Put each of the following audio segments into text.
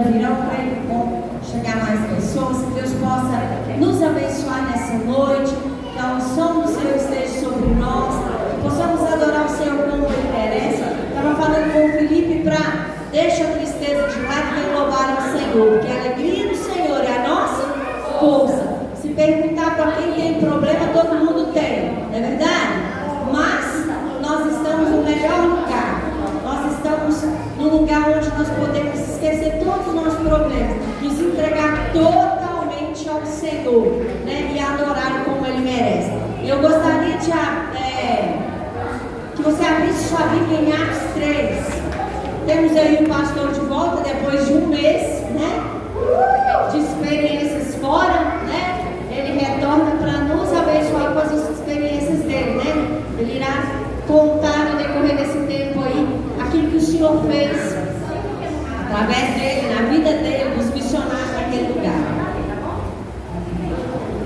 virão para ele chegar mais pessoas, que Deus possa nos abençoar nessa noite, que a unção do Senhor esteja sobre nós, que possamos adorar o Senhor como Ele merece. Estava falando com o Felipe para deixa a tristeza de lado e louvar o Senhor, porque a alegria do Senhor é a nossa força. Se perguntar para quem tem problema, todo mundo tem, não é verdade? Mas nós estamos no melhor lugar. Nós estamos no lugar onde nós podemos esquecer todos os nossos problemas, nos entregar totalmente ao Senhor, né? E adorar como Ele merece. Eu gostaria de que você abrisse sua Bíblia em Atos 3. Temos aí o pastor de volta depois de um mês, né? De experiências fora, né? Ele retorna para nos abençoar com as experiências dele, né? Ele irá contar no decorrer desse tempo aí aquilo que o Senhor fez através dele, na vida dele, dos missionários naquele lugar.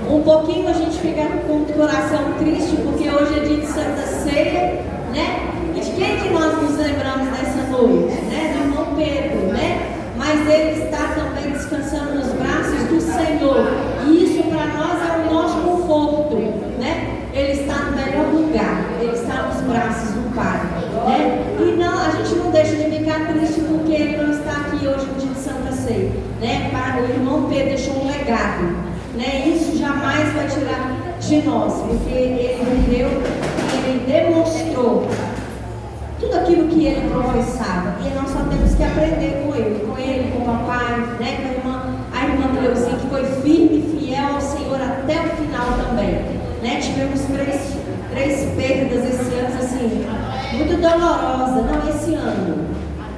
Um pouquinho a gente fica com o coração triste, porque hoje é dia de Santa Ceia, né? E de quem que nós nos lembramos nessa noite, né? Do irmão Pedro, né? Mas ele está também descansando nos braços do Senhor. E isso para nós é o nosso conforto, né? Ele está no melhor lugar, ele está nos braços do Pai, né? E não, a gente não deixa de ficar triste porque ele não está aqui hoje no dia de Santa Ceia, né? O irmão Pedro deixou um legado, né? Isso jamais vai tirar de nós, porque ele viveu, ele demonstrou tudo aquilo que ele professava, e nós só temos que aprender com ele, com o papai, né? Com a irmã Cleuzinha, que foi firme e fiel ao Senhor até o final também, né? Tivemos três perdas esse ano, assim, muito dolorosa, não esse ano,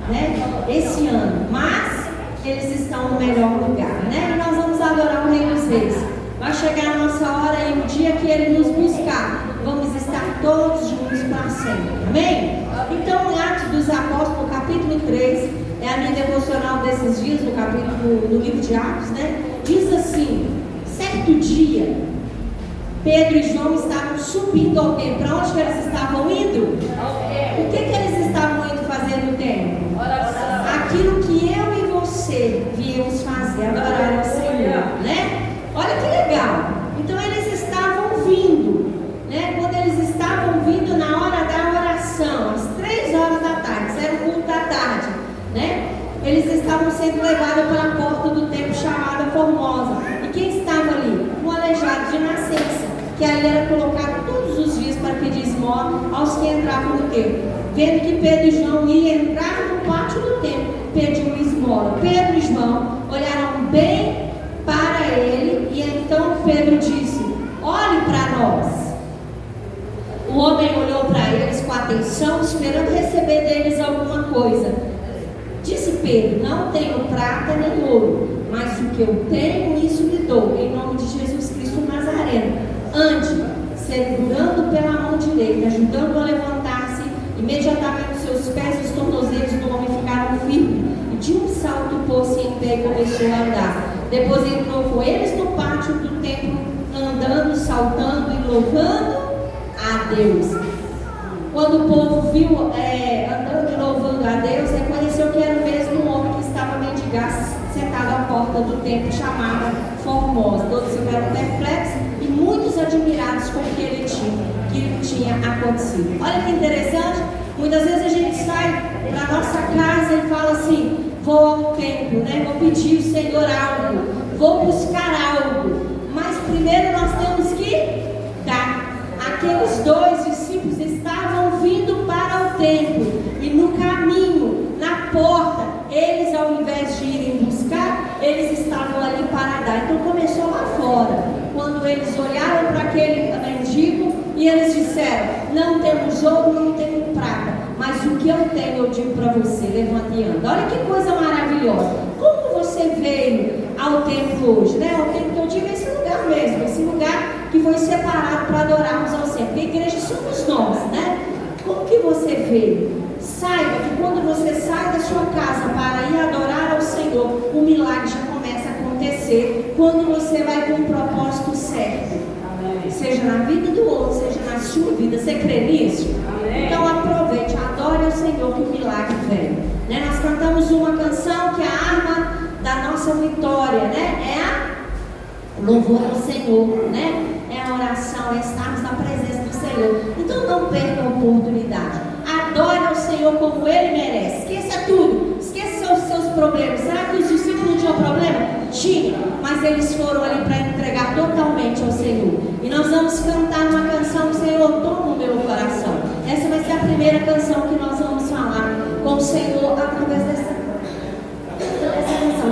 né? Esse ano, mas eles estão no melhor lugar, né? E nós vamos adorar o Rei dos Reis. Vai chegar a nossa hora e o dia que Ele nos buscar, vamos estar todos juntos para sempre, amém? Então, em Atos dos Apóstolos, capítulo 3, é a minha devocional desses dias, no livro de Atos, né? Diz assim: certo dia, Pedro e João estavam subindo ao templo. Para onde que eles estavam indo? O que eles estavam indo fazer no templo? Aquilo que eu e você viemos fazer, adorar ao Senhor, né? Olha que legal. Então eles estavam vindo, né? Quando eles estavam vindo na hora da oração, às 3 horas da tarde, era o culto da tarde, né? Eles estavam sendo levados para a porta do templo chamada Formosa. E quem estava ali? Um aleijado de nascença, que ali era colocado todos os dias para pedir esmola aos que entravam no templo. Vendo que Pedro e João iam entrar no pátio do templo, pediu esmola. Pedro e João olharam bem para ele, e então Pedro disse: olhe para nós. O homem olhou para eles com atenção, esperando receber deles alguma coisa. Disse Pedro: não tenho prata nem ouro, mas o que eu tenho, isso lhe dou, em nome de Jesus Cristo Nazareno. Ande, segurando pela mão direita, ajudando-o a levantar-se. Imediatamente seus pés e os tornozelos do homem ficaram firmes, e de um salto pôs-se em pé e começou a andar. Depois entrou com eles no pátio do templo, andando, saltando e louvando a Deus. Quando o povo viu andando e louvando a Deus, reconheceu que era o mesmo homem que estava mendigando, sentado à porta do templo chamada Formosa. Todos ficaram perplexos e muitos admirados com o que tinha acontecido. Olha que interessante, muitas vezes a gente sai para nossa casa e fala assim: vou ao templo, né? Vou pedir ao Senhor algo, vou buscar algo, mas primeiro nós temos que dar. Aqueles 2 discípulos estavam vindo para o templo, e no caminho, na porta, eles, ao invés de irem buscar, eles estavam ali para dar. Então começou lá fora, quando eles olharam para aquele mendigo e eles disseram: não temos ouro, não temos prata, mas o que eu tenho eu digo para você, levante e anda. Olha que coisa maravilhosa. Como você veio ao templo hoje, né? Ao templo que eu digo é esse lugar mesmo, esse lugar que foi separado para adorarmos ao Senhor. Porque a igreja somos nós, né? Como que você veio? Saiba que quando você sai da sua casa para ir adorar ao Senhor, o milagre já começa a acontecer quando você vai com o propósito certo. Amém. Seja na vida do outro, seja na sua vida. Você crê nisso? Amém. Então aproveite, adore ao Senhor que o milagre vem. Né? Nós cantamos uma canção que a arma nossa vitória, né? É a louvor ao Senhor, né? É a oração, é estarmos na presença do Senhor. Então não perca a oportunidade. Adore ao Senhor como Ele merece. Esqueça tudo. Esqueça os seus problemas. Será que os discípulos não tinham problema? Tinha. Mas eles foram ali para entregar totalmente ao Senhor. E nós vamos cantar uma canção, Senhor, toma o meu coração. Essa vai ser a primeira canção que nós vamos falar com o Senhor através dessa canção.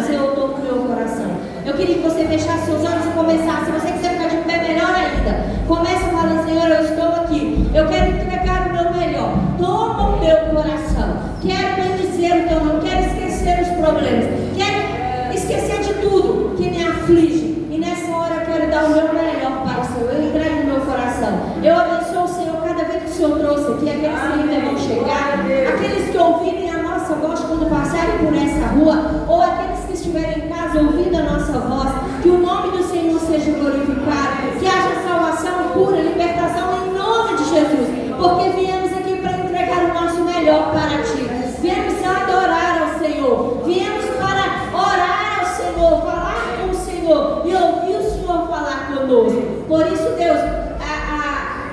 Senhor, toma o meu coração. Eu queria que você fechasse seus olhos e começasse. Se você quiser ficar de pé, melhor ainda. Comece falando, Senhor, eu estou aqui. Eu quero entregar o meu melhor. Toma o meu coração. Quero bendizer o teu nome. Quero esquecer os problemas. Quero esquecer de tudo que me aflige. E nessa hora eu quero dar o meu melhor para o Senhor. Eu entrego o meu coração. Eu abençoo o Senhor cada vez que o Senhor trouxe aqui. Aqueles que ainda vão chegar. Aqueles que ouvirem a nossa voz quando passarem por essa rua. Ou aqueles que estiverem em casa ouvindo a nossa voz. Que o nome do Senhor seja glorificado. Que haja salvação, cura, libertação em nome de Jesus. Porque viemos aqui para entregar o nosso melhor para Ti. Viemos adorar ao Senhor. Viemos para orar ao Senhor, falar com o Senhor e ouvir o Senhor falar conosco. Por isso, Deus,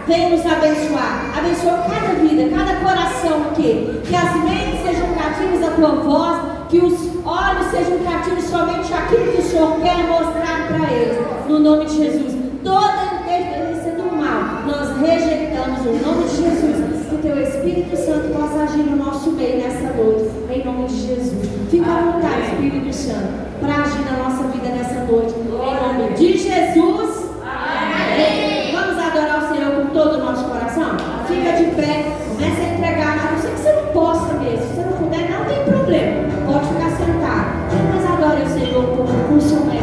vem nos abençoar. Abençoa cada vida, cada coração aqui. Que as mentes sejam cativas à Tua voz. Que os olhos sejam cativos somente àquilo que o Senhor quer mostrar para eles. No nome de Jesus. Toda interferência do mal, nós rejeitamos no nome de Jesus. Que Teu Espírito Santo possa agir no nosso meio nessa noite. Em nome de Jesus. Fica à vontade, Espírito Santo, para agir na nossa vida nessa noite. Em nome de Jesus. Amém. Vamos adorar o Senhor com todo o nosso coração? Fica de pé. Comece a entregar. A não ser que você não possa mesmo. Se você não puder, não tem problema. Pode ficar sentado. Mas adore o Senhor com o seu melhor.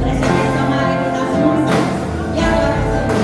Preste atenção na letra das músicas e adore o Senhor.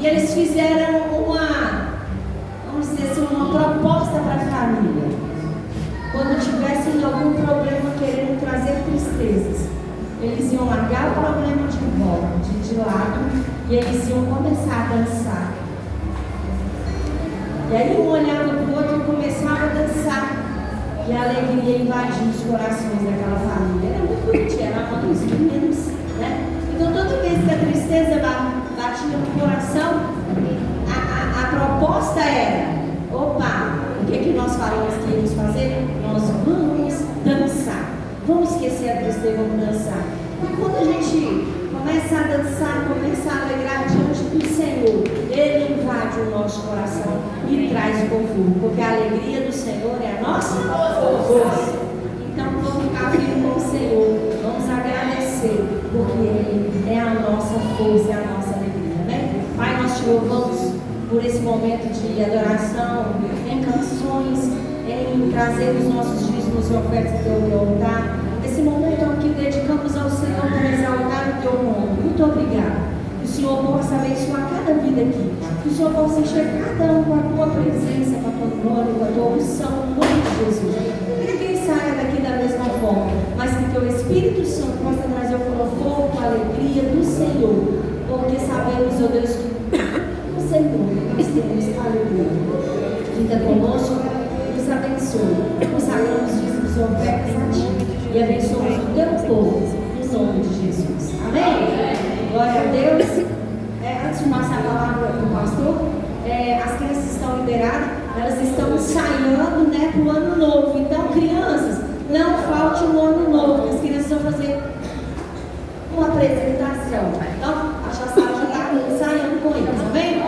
E eles fizeram vamos dizer assim, uma proposta para a família. Quando tivessem algum problema querendo trazer tristezas, eles iam largar o problema de lado e eles iam começar a dançar. E aí um olhava para o outro e começava a dançar. E a alegria invadia os corações daquela família. Era muito bonitinho, era uma dos meninos, né? Então toda vez que a tristeza batia no coração, a proposta era: opa, o que nós falamos que íamos fazer? Nós vamos dançar. Vamos esquecer a tristeza, vamos dançar. E quando a gente começa a dançar, começa a alegrar diante do Senhor, Ele invade o nosso coração e traz o conforto, porque a alegria do Senhor é a nossa força. Então vamos ficar firmes com o Senhor, vamos agradecer, porque Ele é a nossa força, é a nossa alegria, né? Pai, nós te louvamos por esse momento de adoração, em canções, em trazer os nossos dízimos e ofertas ao teu altar. Esse momento aqui dedicamos ao Senhor para exaltar o teu nome. Muito obrigado. Que o Senhor possa abençoar cada vida aqui. Que o Senhor possa encher cada um com a tua presença, com a tua glória, com a tua unção, no nome de Jesus. Que ninguém saia daqui da mesma forma, mas que teu Espírito Santo possa trazer o conforto, a alegria do Senhor. Porque sabemos, ó Deus, que o Senhor nós temos alegria. Fica conosco, nos abençoe. Consagramos dízimos e ofertas a ti. E abençoamos o teu povo, no nome de Jesus. Amém? Glória a Deus. Antes de passar a palavra para o pastor, as crianças estão liberadas, elas estão ensaiando, né, para o ano novo. Então, crianças, não falte no ano novo, que as crianças vão fazer uma apresentação. Então, a sala já está ensaiando com eles, amém?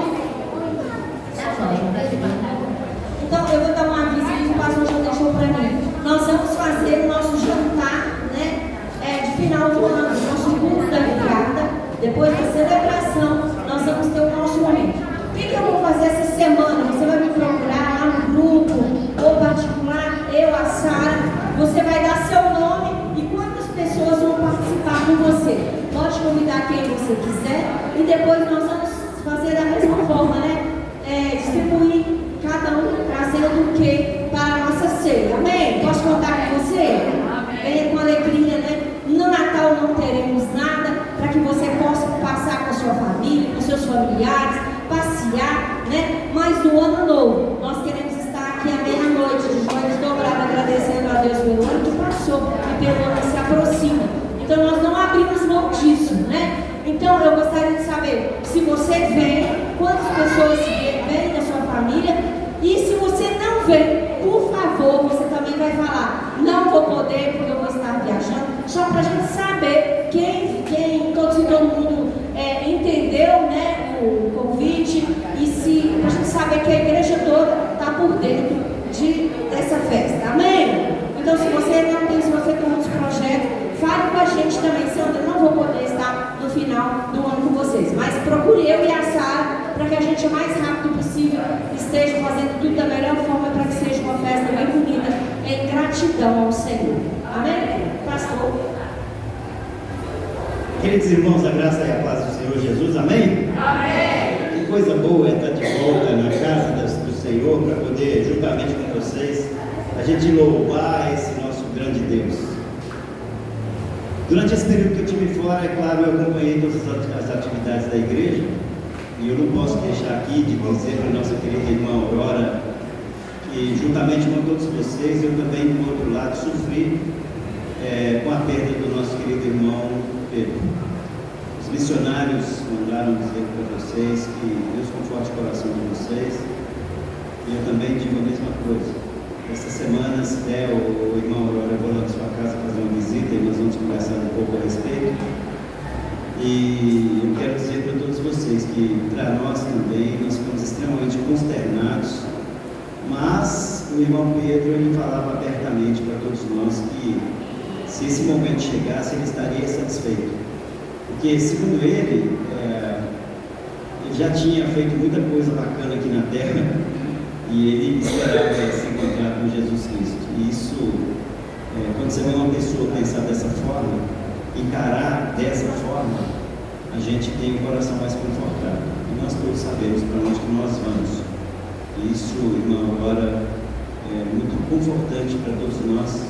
Então, eu vou dar um aviso que o pastor já deixou para mim. Nós vamos fazer o nosso jantar, né, de final do ano, nosso culto da virada. Depois da celebração, nós vamos ter o nosso momento. O que eu vou fazer essa semana? Você vai me procurar lá no grupo, ou particular, eu, a Sara. Você vai dar seu nome e quantas pessoas vão participar com você. Pode convidar quem você quiser e depois nós vamos fazer da mesma forma, né? Distribuir cada um trazendo o que para a nossa ceia. Amém? Posso contar com você? Venha com alegria, né? No Natal não teremos nada para que você possa passar com a sua família, com seus familiares, passear, né? Mas no ano novo, nós queremos estar aqui à meia-noite, de joelhos dobrados, agradecendo a Deus pelo ano que passou e pelo ano que se aproxima. Então nós não abrimos mão disso, né? Então eu gostaria de saber se você vem, quantas pessoas vêm da sua família, e se você não vem, por favor, você também vai falar: não vou poder porque eu vou estar viajando, só para a gente saber quem todo mundo entendeu, né, o convite, e se para a gente saber que a igreja toda está por dentro dessa festa, amém? Então se você tem muitos projetos, fale com a gente também. Sandra, eu não vou poder estar no final do ano com vocês, mas procure eu e a Sara para que a gente, o mais rápido possível, esteja fazendo tudo da melhor forma para que seja uma festa bem bonita, em gratidão ao Senhor. Amém? Pastor. Queridos irmãos, a graça e a paz do Senhor Jesus, amém? Amém! Que coisa boa é estar de volta na casa do Senhor para poder, juntamente com vocês, a gente louvar esse nosso grande Deus. Durante esse período que eu estive fora, é claro, eu acompanhei todas as atividades da igreja. E eu não posso deixar aqui de dizer para a nossa querida irmã Aurora que, juntamente com todos vocês, eu também, do outro lado, sofri com a perda do nosso querido irmão Pedro. Os missionários mandaram dizer para vocês que Deus conforte o coração de vocês. E eu também digo a mesma coisa. Essa semana, se der, o irmão Aurora, eu vou lá na sua casa fazer uma visita e nós vamos conversar um pouco a respeito. E eu quero dizer para todos vocês que, para nós também, nós ficamos extremamente consternados, mas o irmão Pedro, ele falava abertamente para todos nós que, se esse momento chegasse, ele estaria satisfeito, porque, segundo ele já tinha feito muita coisa bacana aqui na terra e ele esperava se encontrar com Jesus Cristo. E isso, quando você vê uma pessoa pensar dessa forma, encarar dessa forma, a gente tem um coração mais confortável. E nós todos sabemos para onde que nós vamos. E isso, irmão, agora é muito confortante para todos nós,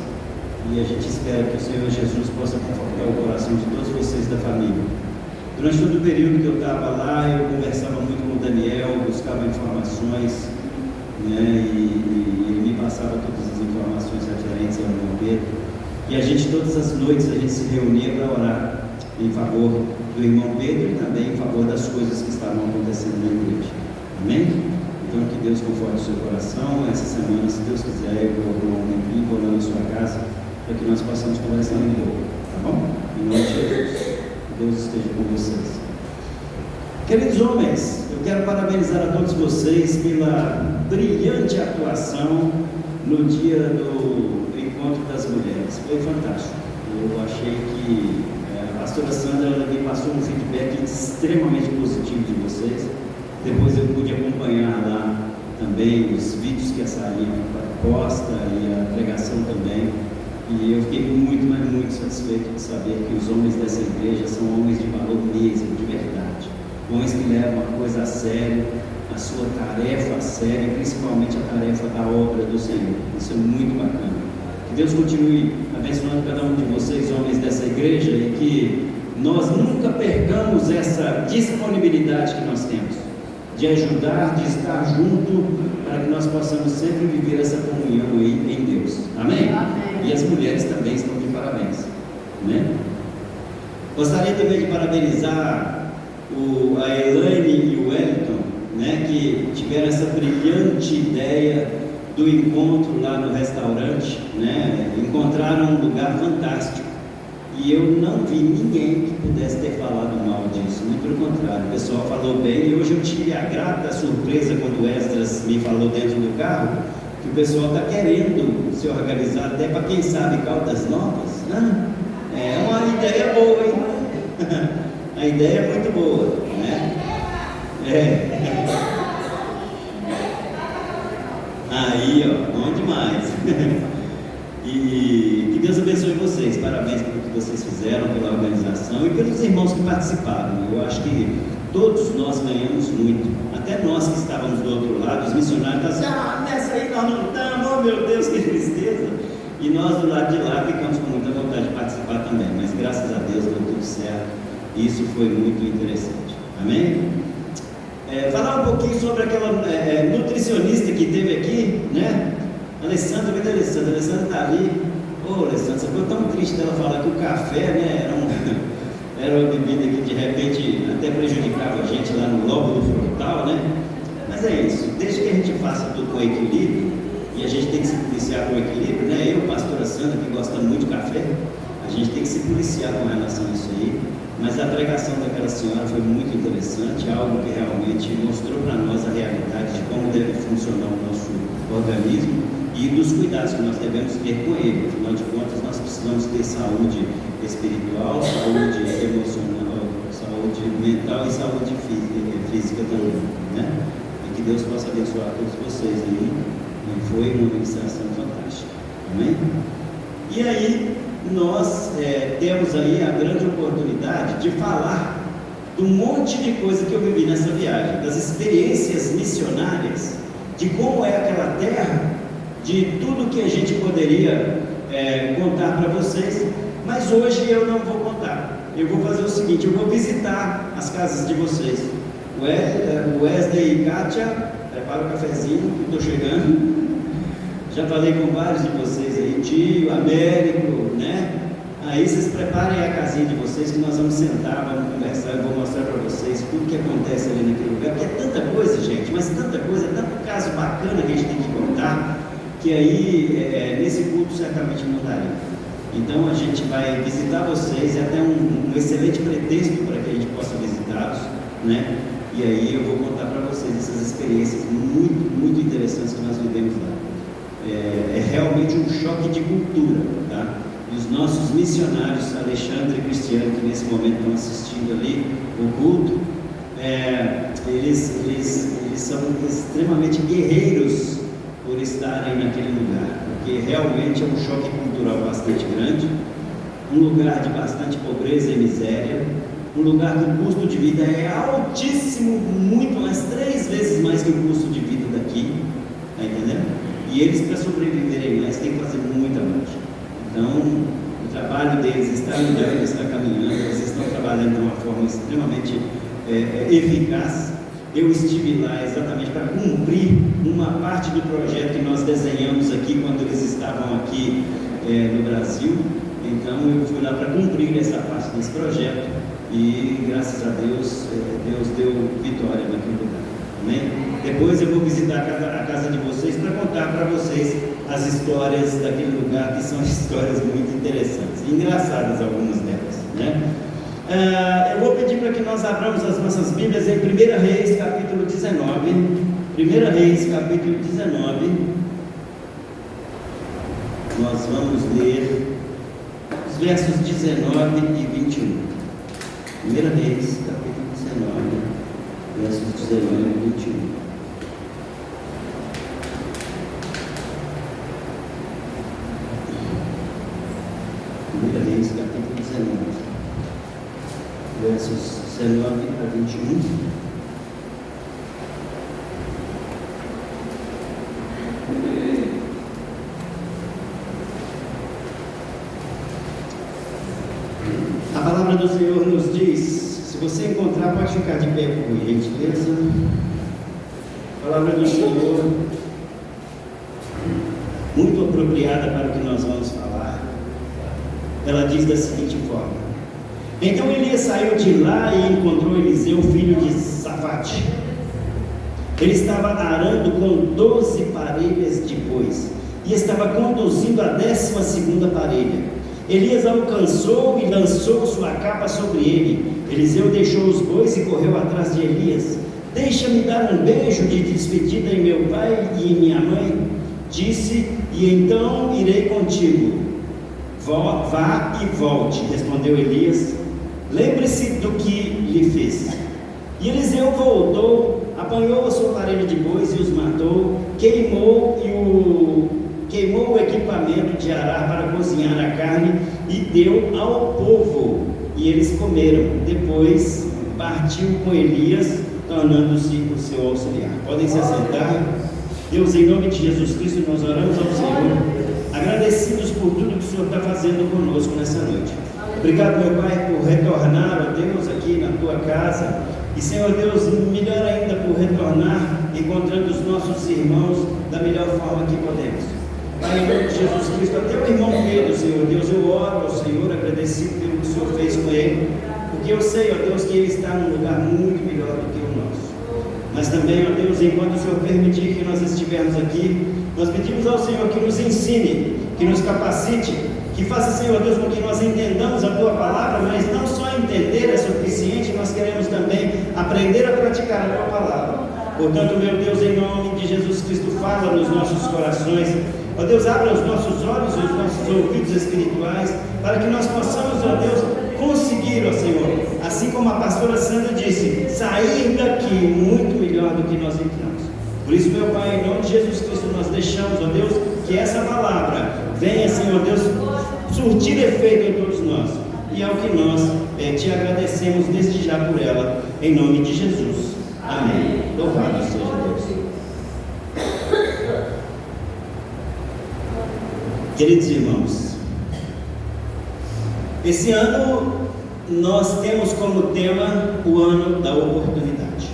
e a gente espera que o Senhor Jesus possa confortar o coração de todos vocês da família. Durante todo o período que eu estava lá, eu conversava muito com o Daniel, buscava informações, né, e ele me passava todas as informações referentes ao irmão Pedro. E a gente, todas as noites, a gente se reunia para orar em favor do irmão Pedro e também em favor das coisas que estavam acontecendo na igreja. Amém? Então, que Deus conforte o seu coração. Essa semana, se Deus quiser, eu vou arrumar um tempinho, vou lá na sua casa, para que nós possamos conversar um pouco, tá bom? Em nome de Jesus, que Deus esteja com vocês. Queridos homens, eu quero parabenizar a todos vocês pela brilhante atuação no dia do Encontro das Mulheres. Foi fantástico. Eu achei que a pastora Sandra me passou um feedback extremamente positivo de vocês. Depois eu pude acompanhar lá também os vídeos que a Sarinha posta e a pregação também. E eu fiquei muito, mas muito satisfeito de saber que os homens dessa igreja são homens de valor mesmo, de verdade. Homens que levam a coisa a sério, a sua tarefa a sério, principalmente a tarefa da obra do Senhor. Isso é muito bacana. Que Deus continue abençoando cada um de vocês, homens dessa igreja, e que nós nunca percamos essa disponibilidade que nós temos de ajudar, de estar junto, para que nós possamos sempre viver essa comunhão aí em Deus. Amém? Amém. E as mulheres também estão de parabéns, né? Gostaria também de parabenizar a Elaine e o Wellington, né, que tiveram essa brilhante ideia do encontro lá no restaurante, né? Encontraram um lugar fantástico. E eu não vi ninguém que pudesse ter falado mal disso, muito pelo contrário, o pessoal falou bem. E hoje eu tive a grata surpresa quando o Esdras me falou dentro do carro que o pessoal está querendo se organizar até para quem sabe Caldas Novas, né? É uma ideia boa, hein? A ideia é muito boa, né? Aí, ó, bom demais. E que Deus abençoe vocês. Parabéns pelo que vocês fizeram, pela organização e pelos irmãos que participaram. Eu acho que todos nós ganhamos muito. Até nós que estávamos do outro lado, os missionários estavam nessa aí nós não estamos, oh meu Deus, que tristeza. E nós do lado de lá ficamos com muita vontade de participar também. Mas graças a Deus deu tudo certo. Isso foi muito interessante. Amém? Falar um pouquinho sobre aquela nutricionista que teve aqui, né? Alessandra, cadê a Alessandra? A Alessandra está ali. Ô, Alessandra, você ficou tão triste dela falar que o café, né, era uma bebida que de repente até prejudicava a gente lá no lóbulo frontal, né? Mas é isso, desde que a gente faça tudo com equilíbrio, e a gente tem que se policiar com equilíbrio, né? Eu, pastora Sandra, que gosta muito de café, a gente tem que se policiar com relação a isso aí. Mas a pregação daquela senhora foi muito interessante, algo que realmente mostrou para nós a realidade de como deve funcionar o nosso organismo e dos cuidados que nós devemos ter com ele. Afinal de contas, nós precisamos ter saúde espiritual, saúde emocional, saúde mental e saúde física também, né? E que Deus possa abençoar todos vocês aí. E foi uma ministração fantástica. Amém? E aí, nós temos aí a grande oportunidade de falar do monte de coisa que eu vivi nessa viagem, das experiências missionárias, de como é aquela terra, de tudo que a gente poderia contar para vocês, mas hoje eu não vou contar. Eu vou fazer o seguinte, eu vou visitar as casas de vocês. O Wesley e Kátia, prepara o cafezinho, que estou chegando. Já falei com vários de vocês aí, Tio, Américo, né? Aí vocês preparem a casinha de vocês que nós vamos sentar, vamos conversar, eu vou mostrar para vocês tudo que acontece ali naquele lugar, porque é tanta coisa, gente, mas tanta coisa, tanto caso bacana que a gente tem que contar, que aí nesse culto certamente não daria. Então a gente vai visitar vocês, é até um excelente pretexto para que a gente possa visitá-los, né? E aí eu vou contar para vocês essas experiências muito, muito interessantes que nós vivemos lá. É realmente um choque de cultura, tá? E os nossos missionários, Alexandre e Cristiano, que nesse momento estão assistindo ali o culto, eles são extremamente guerreiros por estarem naquele lugar, porque realmente é um choque cultural bastante grande, um lugar de bastante pobreza e miséria, um lugar que o custo de vida é altíssimo, muito mais, 3 vezes mais que o custo de vida daqui, está entendendo? E eles, para sobreviverem mais, têm que fazer muita marcha. Então, o trabalho deles está andando, está caminhando, eles estão trabalhando de uma forma extremamente eficaz. Eu estive lá exatamente para cumprir uma parte do projeto que nós desenhamos aqui quando eles estavam aqui no Brasil. Então eu fui lá para cumprir essa parte desse projeto e graças a Deus, Deus deu vitória naquele lugar. Amém? Depois eu vou visitar a casa de vocês para contar para vocês as histórias daquele lugar, que são histórias muito interessantes, engraçadas algumas delas, né? Eu vou pedir para que nós abramos as nossas Bíblias em 1 Reis, capítulo 19. 1 Reis, capítulo 19. Nós vamos ler os versos 19 e 21. 1 Reis, capítulo 19, versos 19 e 21. Reis, capítulo 19, versos 19 a 21. A palavra do Senhor nos diz, se você encontrar, pode ficar de pé por gentileza. A palavra do Senhor, muito apropriada para o que nós vamos falar, ela diz da seguinte forma: então Elias saiu de lá e encontrou Eliseu, filho de Safate. Ele estava arando com 12 parelhas de bois e estava conduzindo a 12ª parelha. Elias alcançou e lançou sua capa sobre ele. Eliseu deixou os bois e correu atrás de Elias. Deixa-me dar um beijo de despedida em meu pai e em minha mãe, disse, e então irei contigo. Vá e volte, respondeu Elias. Lembre-se do que lhe fez. E Eliseu voltou, apanhou a sua parelha de bois e os matou, queimou o equipamento de arar para cozinhar a carne e deu ao povo, e eles comeram. Depois partiu com Elias, tornando-se o seu auxiliar. Podem se assentar. Deus, em nome de Jesus Cristo, nós oramos ao Senhor, agradecidos por tudo que o Senhor está fazendo conosco nessa noite. Obrigado, meu Pai, por retornar, ó Deus, aqui na tua casa. E, Senhor Deus, melhor ainda por retornar, encontrando os nossos irmãos da melhor forma que podemos. Pai, em nome de Jesus Cristo, até o irmão Pedro, Senhor Deus, eu oro ao Senhor, agradecido pelo que o Senhor fez com ele, porque eu sei, ó Deus, que ele está num lugar muito melhor do que o nosso. Mas também, ó Deus, enquanto o Senhor permitir que nós estivermos aqui, nós pedimos ao Senhor que nos ensine, que nos capacite, que faça, Senhor Deus, com que nós entendamos a Tua Palavra, mas não só entender é suficiente, nós queremos também aprender a praticar a Tua Palavra. Portanto, meu Deus, em nome de Jesus Cristo, fala nos nossos corações. Ó Deus, abra os nossos olhos e os nossos ouvidos espirituais, para que nós possamos, ó Deus, conseguir, ó Senhor, assim como a pastora Sandra disse, sair daqui muito melhor do que nós entramos. Por isso, meu Pai, em nome de Jesus Cristo, nós deixamos, ó Deus, que essa palavra venha, Senhor Deus, surtir efeito em todos nós. E é o que nós te agradecemos desde já por ela, em nome de Jesus. Amém. Louvado seja Deus. Queridos irmãos, esse ano nós temos como tema o ano da oportunidade.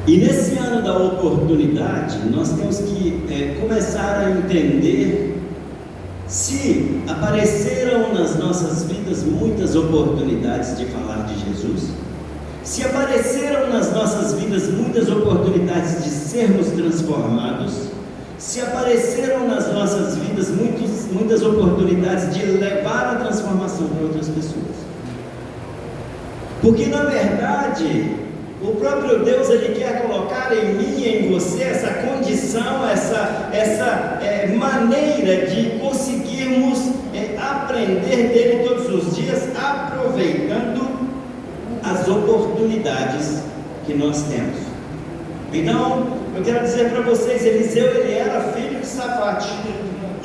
E nesse ano da oportunidade, nós temos que começar a entender se apareceram nas nossas vidas muitas oportunidades de falar de Jesus, se apareceram nas nossas vidas muitas oportunidades de sermos transformados, se apareceram nas nossas vidas muitas oportunidades de levar a transformação para outras pessoas. Porque na verdade, o próprio Deus, Ele quer colocar em mim e em você essa condição, essa maneira de conseguirmos aprender dele todos os dias, aproveitando as oportunidades que nós temos. Então, eu quero dizer para vocês, Eliseu, ele era filho de Safate.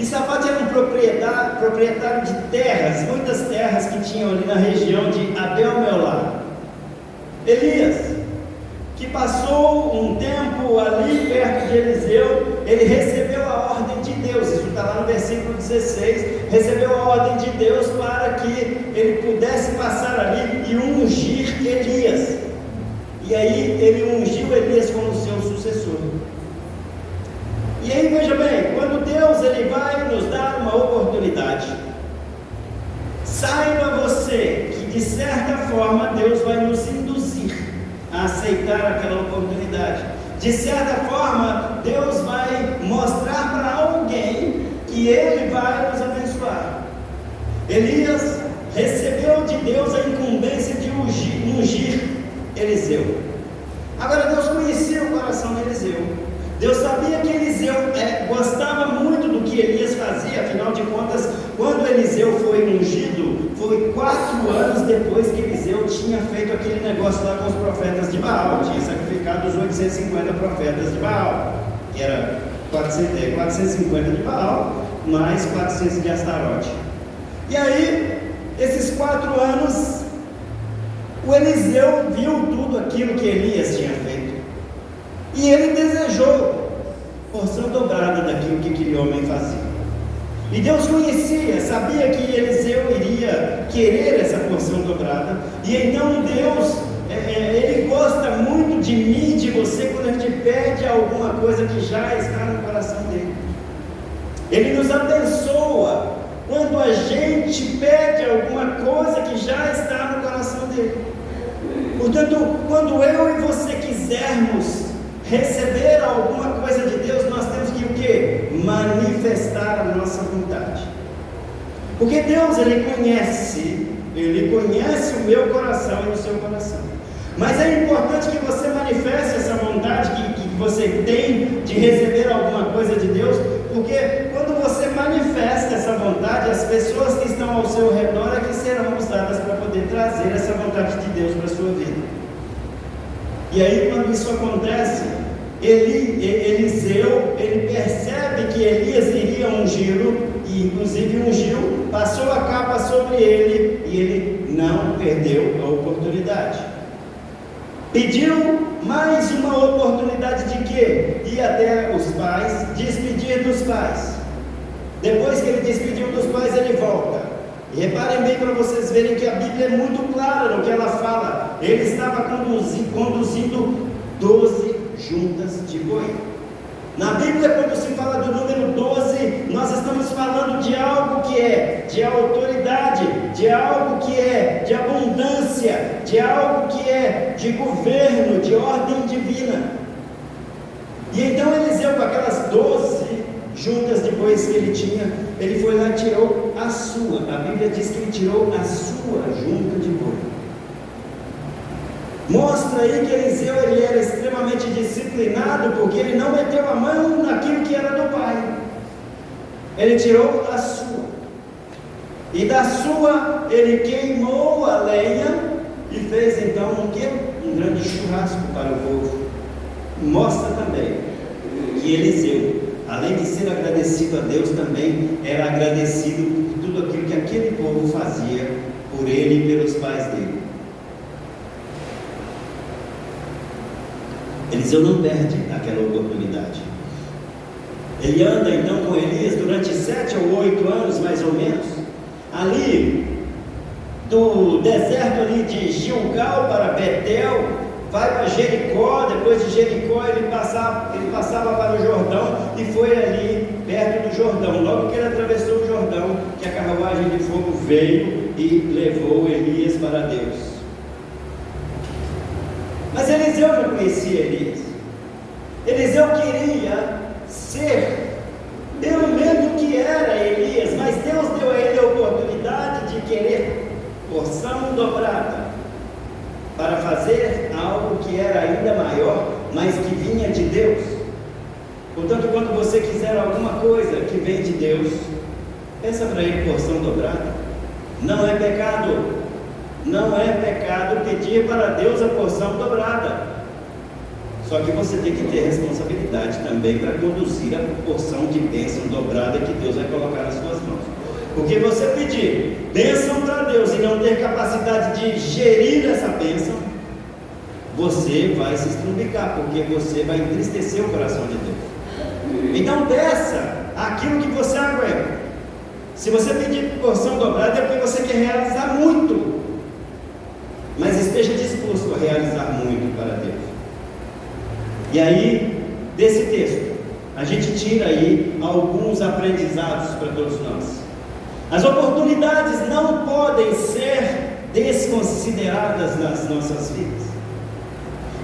E Safate era um proprietário de terras, muitas terras que tinham ali na região de Abel-Meolá. Elias, que passou um tempo ali perto de Eliseu, ele recebeu a ordem de Deus, isso está lá no versículo 16, recebeu a ordem de Deus para que ele pudesse passar ali e ungir Elias. E aí ele ungiu Elias como seu sucessor. E aí veja bem, quando Deus ele vai nos dar uma oportunidade, saiba você que de certa forma Deus vai nos induzir a aceitar aquela oportunidade. De certa forma Deus vai mostrar para alguém que Ele vai nos abençoar. Elias recebeu de Deus a incumbência de ungir Eliseu. Agora Deus conhecia o coração de Eliseu. Deus sabia que Eliseu gostava muito do que Elias fazia. Afinal de contas, quando Eliseu foi ungido, foi 4 anos depois que Eliseu tinha feito aquele negócio lá com os profetas de Baal. Tinha sacrificado os 850 profetas de Baal, que era 450 de Baal mais 400 de Astarote. E aí, esses 4 anos, o Eliseu viu tudo aquilo que Elias tinha feito. E ele desejou porção dobrada daquilo que aquele homem fazia. E Deus conhecia, sabia que Eliseu iria querer essa porção dobrada. E então Deus, Ele gosta muito de mim, de você, quando a gente pede alguma coisa que já está no coração dele. Ele nos abençoa quando a gente pede alguma coisa que já está no coração dele. Portanto, quando eu e você quisermos receber alguma coisa de Deus, nós temos que o quê? Manifestar a nossa vontade. Porque Deus, Ele conhece o meu coração e o seu coração. Mas é importante que você manifeste essa vontade que você tem de receber alguma coisa de Deus, porque quando você manifesta essa vontade, as pessoas que estão ao seu redor é que serão usadas para poder trazer essa vontade de Deus para a sua vida. E aí, quando isso acontece, Eliseu, ele percebe que Elias iria ungí-lo, e inclusive ungiu, passou a capa sobre ele, e ele não perdeu a oportunidade. Pediu mais uma oportunidade de quê? Ir até os pais, despedir dos pais. Depois que ele despediu dos pais, ele volta. E reparem bem para vocês verem que a Bíblia é muito clara no que ela fala. Ele estava conduzindo 12 juntas de boi. Na Bíblia, quando se fala do número 12, nós estamos falando de algo que é de autoridade, de algo que é de abundância, de algo que é de governo, de ordem divina. E então Eliseu, com aquelas 12 juntas de bois que ele tinha, ele foi lá e tirou a sua. A Bíblia diz que ele tirou a sua junta de boi. Mostra aí que Eliseu ele era extremamente disciplinado, porque ele não meteu a mão naquilo que era do pai. Ele tirou a sua. E da sua ele queimou a lenha e fez então um grande churrasco para o povo. Mostra também que Eliseu, além de ser agradecido a Deus, também era agradecido por tudo aquilo que aquele povo fazia por ele e pelos pais dele. Eliseu não perde aquela oportunidade. Ele anda então com Elias durante 7 ou 8 anos, mais ou menos, ali do deserto ali de Gilgal para Betel, vai para Jericó. Depois de Jericó ele passava para o Jordão e foi ali perto do Jordão. Logo que ele atravessou o Jordão, que a carruagem de fogo veio e levou Elias para Deus. Mas Eliseu não conhecia Elias. Eliseu queria ser pelo menos que era Elias, mas Deus deu a ele a oportunidade de querer porção dobrada para fazer algo que era ainda maior, mas que vinha de Deus. Portanto, quando você quiser alguma coisa que vem de Deus, peça para ele porção dobrada. Não é pecado. Não é pecado pedir para Deus a porção dobrada. Só que você tem que ter responsabilidade também para conduzir a porção de bênção dobrada que Deus vai colocar nas suas mãos. Porque você pedir bênção para Deus e não ter capacidade de gerir essa bênção, você vai se estrumbicar, porque você vai entristecer o coração de Deus. Então peça aquilo que você aguenta. Se você pedir porção dobrada é porque você quer realizar muito, mas esteja disposto a realizar muito para Deus. E aí, desse texto, a gente tira aí alguns aprendizados para todos nós. As oportunidades não podem ser desconsideradas nas nossas vidas.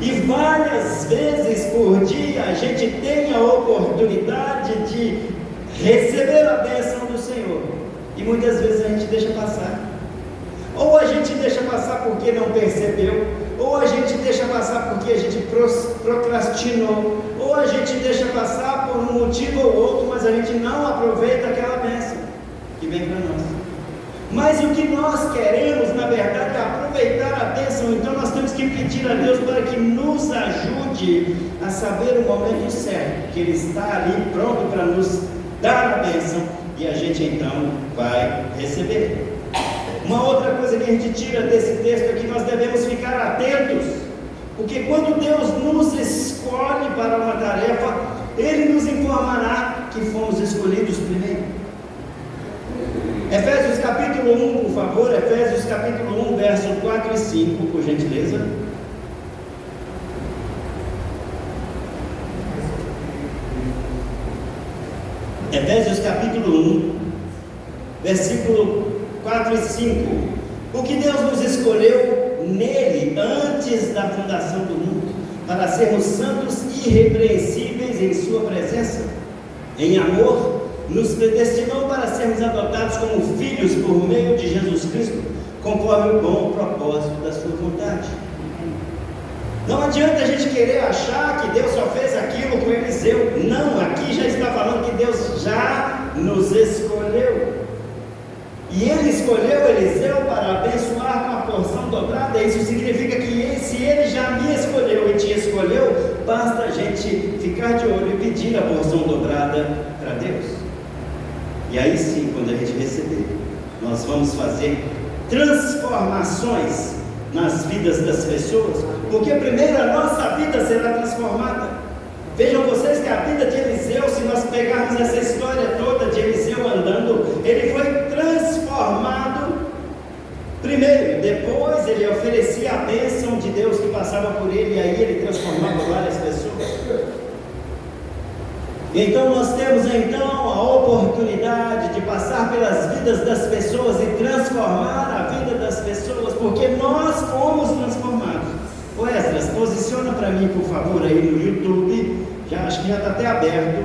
E várias vezes por dia a gente tem a oportunidade de receber a bênção do Senhor. E muitas vezes a gente deixa passar. Ou a gente deixa passar porque não percebeu, ou a gente deixa passar porque a gente procrastinou, ou a gente deixa passar por um motivo ou outro, mas a gente não aproveita aquela bênção que vem para nós. Mas o que nós queremos, na verdade, é aproveitar a bênção. Então nós temos que pedir a Deus para que nos ajude a saber o momento certo, que Ele está ali pronto para nos dar a bênção, e a gente então vai receber. Uma outra coisa que a gente tira desse texto é que nós devemos ficar atentos, porque quando Deus nos escolhe para uma tarefa, Ele nos informará que fomos escolhidos primeiro. Efésios capítulo 1, por favor, Efésios capítulo 1, verso 4 e 5, por gentileza. Efésios capítulo 1, versículo 4 e 5. Porque Deus nos escolheu nele antes da fundação do mundo, para sermos santos e irrepreensíveis em sua presença. Em amor, nos predestinou para sermos adotados como filhos por meio de Jesus Cristo, conforme o bom propósito da sua vontade. Não adianta a gente querer achar que Deus só fez aquilo com Eliseu. Não, aqui já está falando que Deus já nos escolheu. E Ele escolheu Eliseu para abençoar com a porção dobrada. Isso significa que se Ele já me escolheu e te escolheu, basta a gente ficar de olho e pedir a porção dobrada para Deus. E aí sim, quando a gente receber, nós vamos fazer transformações nas vidas das pessoas, porque primeiro a nossa vida será transformada. Vejam vocês que a vida de Eliseu, se nós pegarmos essa história toda de Eliseu andando, ele foi transformado primeiro, depois ele oferecia a bênção de Deus que passava por ele, e aí ele transformava várias pessoas. Então nós temos a oportunidade de passar pelas vidas das pessoas e transformar a vida das pessoas, porque nós fomos transformados. Ô Esdras, posiciona para mim, por favor, aí no YouTube, acho que já está até aberto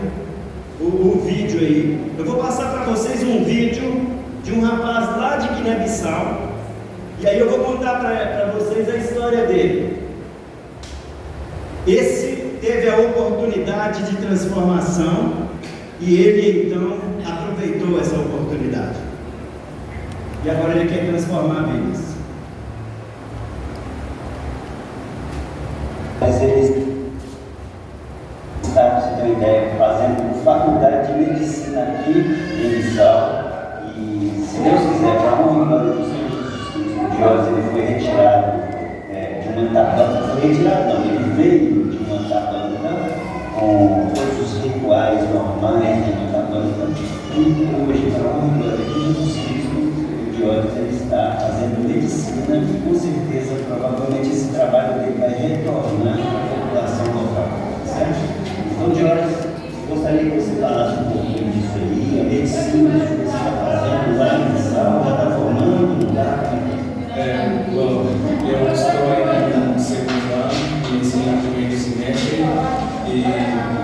o vídeo aí. Eu vou passar para vocês um vídeo de um rapaz lá de Guiné-Bissau, e aí eu vou contar para vocês a história dele. Esse teve a oportunidade de transformação e ele então aproveitou essa oportunidade. E agora ele quer transformar vidas. Mas ele está, para você ter uma ideia, fazendo faculdade de medicina aqui em Bissau. E se Deus quiser, para a honra do Senhor Jesus Cristo de hoje, ele foi retirado de uma tabana. Foi retirado não, ele veio de uma tabana com todos os rituais normais de uma tabana. E hoje, para a honra de Jesus Cristo de hoje, ele está fazendo medicina e com certeza, provavelmente, esse trabalho dele vai retornar à população local, certo? Então, de horas, gostaria que você falasse um pouquinho disso aí, a medicina que você está fazendo lá em Bissau, já está formando lá. Bom, eu estou ainda no segundo ano de ensinamento cinético e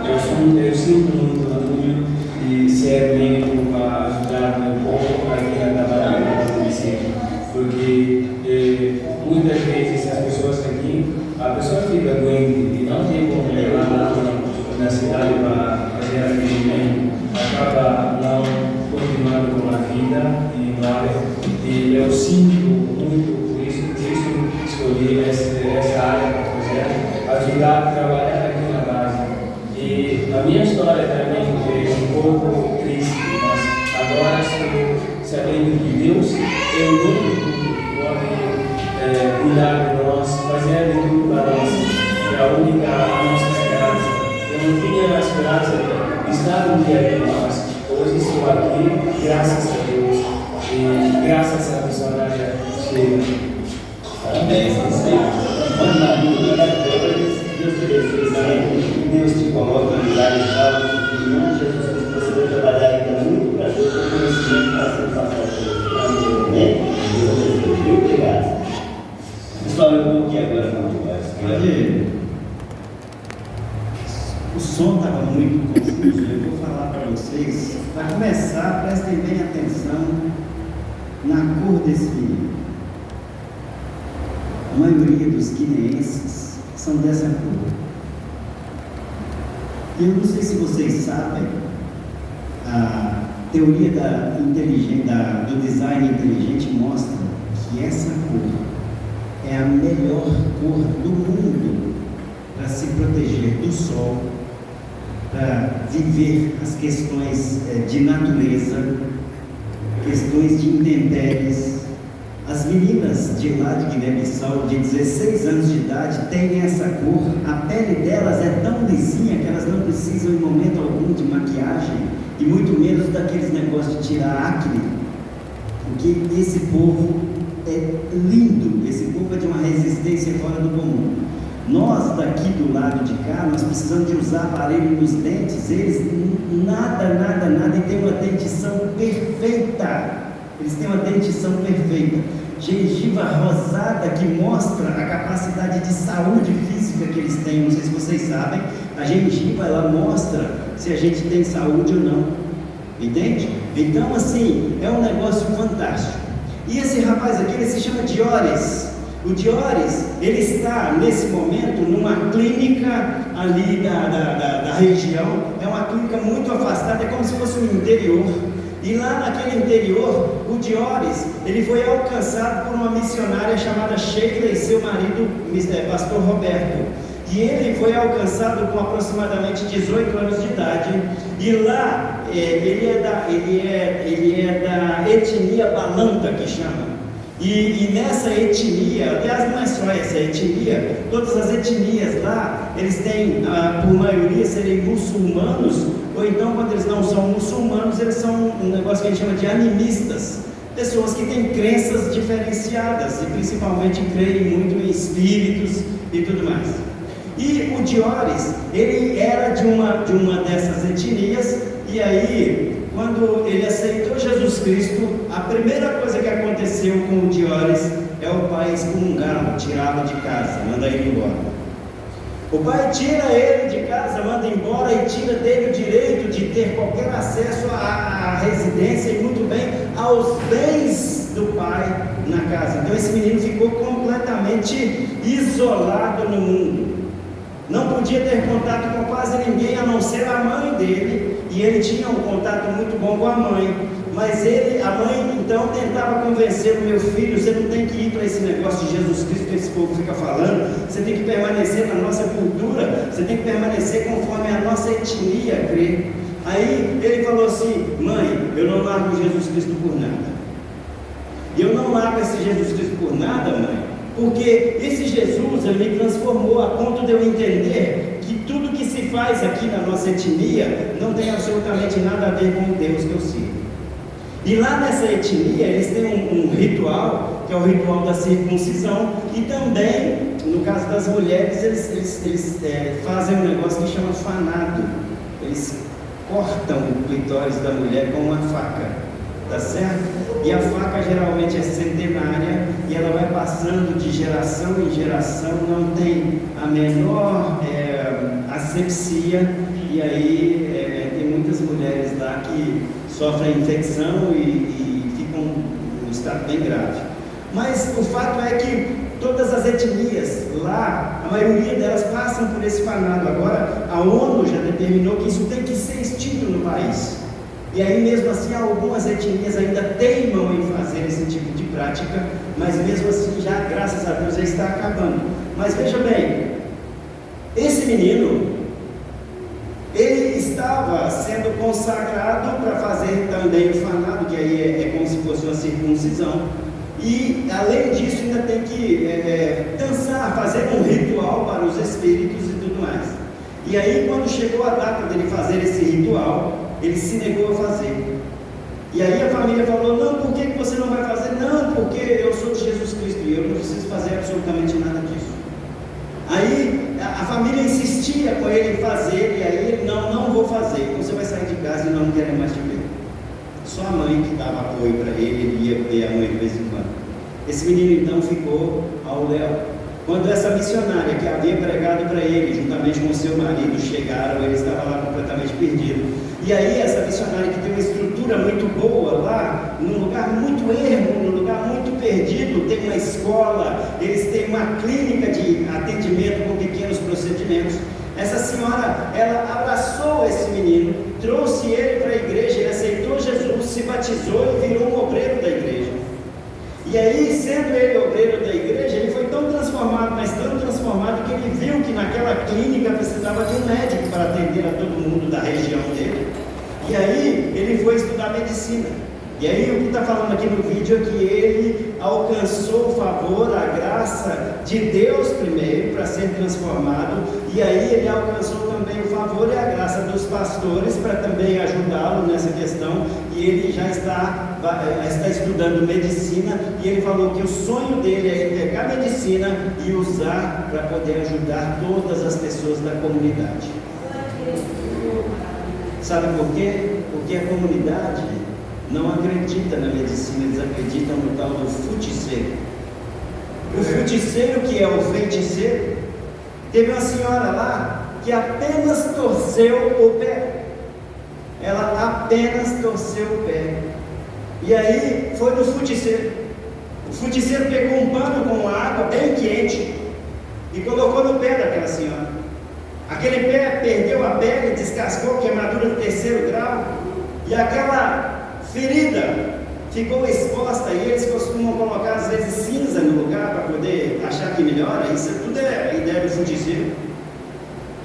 eu sinto muito orgulho de ser médico para ajudar meu povo aqui a trabalhar com medicina, porque muitas vezes as pessoas aqui, a pessoa fica doente e não tem como levar na cidade para fazer atendimento, acaba não continuando com a vida e eu sinto muito por isso escolhi essa área para fazer, ajudar a trabalhar aqui ter um novo culto, podem cuidar de nós, fazer de tudo para nós, é a única nossa esperança. Eu não tinha a esperança de estar um dia com nós, hoje estou aqui, graças a Deus, e graças à missionária Sheila. Parabéns, Senhor. Manda na vida da Deus te abençoe, Deus te coloca em lugares altos, e em Jesus Cristo você vai trabalhar ainda muito para Deus, com conhecimento para ser passado. Amém? Deus abençoe. Obrigado. Pessoal, eu estou aqui agora com o Olha, o som estava muito confuso, eu vou falar para vocês. Para começar, prestem bem atenção na cor desse vinho. A maioria dos guineenses são dessa cor. Eu não sei se vocês sabem, a teoria do design inteligente mostra que essa cor é a melhor cor do mundo para se proteger do sol, para viver as questões de natureza, questões de intempéries. As meninas de lá de Guiné-Bissau, de 16 anos de idade, têm essa cor, a pele delas é tão lisinha que elas não precisam em momento algum de maquiagem, e muito menos daqueles negócios de tirar acne, porque esse povo é lindo, esse povo é de uma resistência fora do comum. Nós daqui do lado de cá, nós precisamos de usar aparelho nos dentes, eles nada, e tem uma dentição perfeita. Eles têm uma dentição perfeita, gengiva rosada que mostra a capacidade de saúde física que eles têm. Não sei se vocês sabem, a gengiva ela mostra se a gente tem saúde ou não, entende? Então assim, é um negócio fantástico. E esse rapaz aqui, ele se chama Diores. O Diores, ele está nesse momento numa clínica ali da região, é uma clínica muito afastada, é como se fosse no interior. E lá naquele interior, o Diores, ele foi alcançado por uma missionária chamada Sheila e seu marido, pastor Roberto. E ele foi alcançado com aproximadamente 18 anos de idade. E lá, ele é da etnia Balanta, que chama. E nessa etnia, aliás, não é só essa etnia, todas as etnias lá, eles têm, por maioria, serem muçulmanos, ou então, quando eles não são muçulmanos, eles são um negócio que a gente chama de animistas, pessoas que têm crenças diferenciadas, e principalmente creem muito em espíritos e tudo mais. E o Diores, ele era de uma dessas etnias, e aí, quando ele aceitou Jesus Cristo, a primeira coisa que aconteceu com o Diores é o pai excomungá-lo, tirá-lo de casa, manda ele embora. O pai tira ele de casa, manda embora e tira dele o direito de ter qualquer acesso à residência e muito bem aos bens do pai na casa. Então esse menino ficou completamente isolado no mundo. Não podia ter contato com quase ninguém a não ser a mãe dele, e ele tinha um contato muito bom com a mãe, mas a mãe então tentava convencer o meu filho: você não tem que ir para esse negócio de Jesus Cristo que esse povo fica falando, você tem que permanecer na nossa cultura, você tem que permanecer conforme a nossa etnia crê. Aí ele falou assim: mãe, eu não largo Jesus Cristo por nada. E eu não largo esse Jesus Cristo por nada, mãe, porque esse Jesus, ele me transformou a ponto de eu entender que tudo que se faz aqui na nossa etnia não tem absolutamente nada a ver com o Deus que eu sirvo. E lá nessa etnia, eles têm um ritual, que é o ritual da circuncisão, e também, no caso das mulheres, eles fazem um negócio que chama fanado. Eles cortam o clitóris da mulher com uma faca. Tá certo? E a faca geralmente é centenária e ela vai passando de geração em geração, não tem a menor asepsia, e aí tem muitas mulheres lá que sofrem infecção e ficam num estado bem grave. Mas o fato é que todas as etnias lá, a maioria delas passam por esse fanado. Agora a ONU já determinou que isso tem que ser extinto no país. E aí mesmo assim algumas etnias ainda teimam em fazer esse tipo de prática, mas mesmo assim já, graças a Deus, já está acabando. Mas veja bem, esse menino, ele estava sendo consagrado para fazer também o fanado, que aí é como se fosse uma circuncisão, E além disso ainda tem que dançar, fazer um ritual para os espíritos e tudo mais. E aí quando chegou a data dele fazer esse ritual, ele se negou a fazer. E aí a família falou: não, por que você não vai fazer? Não, porque eu sou de Jesus Cristo e eu não preciso fazer absolutamente nada disso. Aí a família insistia com ele em fazer, e aí ele: não vou fazer. Então você vai sair de casa e não quer mais te ver. Só a mãe que dava apoio para ele, ele ia ver a mãe de vez em quando. Esse menino então ficou ao léu. Quando essa missionária que havia pregado para ele, juntamente com seu marido, chegaram, ele estava lá completamente perdido. E aí essa missionária, que tem uma estrutura muito boa lá, num lugar muito ermo, num lugar muito perdido, tem uma escola, eles têm uma clínica de atendimento com pequenos procedimentos. Essa senhora, ela abraçou esse menino, trouxe ele para a igreja, ele aceitou Jesus, se batizou e virou um obreiro da igreja. E aí, sendo ele obreiro da igreja, ele foi tão transformado, mas tão transformado, que ele viu que naquela clínica precisava de um médico para atender a todo mundo da região dele. E aí, ele foi estudar medicina. E aí, o que está falando aqui no vídeo é que ele alcançou o favor, a graça de Deus primeiro, para ser transformado. E aí, ele alcançou também o favor e a graça dos pastores, para também ajudá-lo nessa questão. E ele já está estudando medicina, e ele falou que o sonho dele é pegar medicina e usar para poder ajudar todas as pessoas da comunidade. Sabe por quê? Porque a comunidade não acredita na medicina, eles acreditam no tal do feiticeiro. O feiticeiro, que é o feiticeiro, teve uma senhora lá que apenas torceu o pé. Ela apenas torceu o pé. E aí foi no feiticeiro. O feiticeiro pegou um pano com água bem quente e colocou no pé daquela senhora. Aquele pé perdeu a pele, descascou, queimadura de 3º grau, e aquela ferida ficou exposta. E eles costumam colocar às vezes cinza no lugar para poder achar que melhora. Isso tudo é ideia do feiticeiro.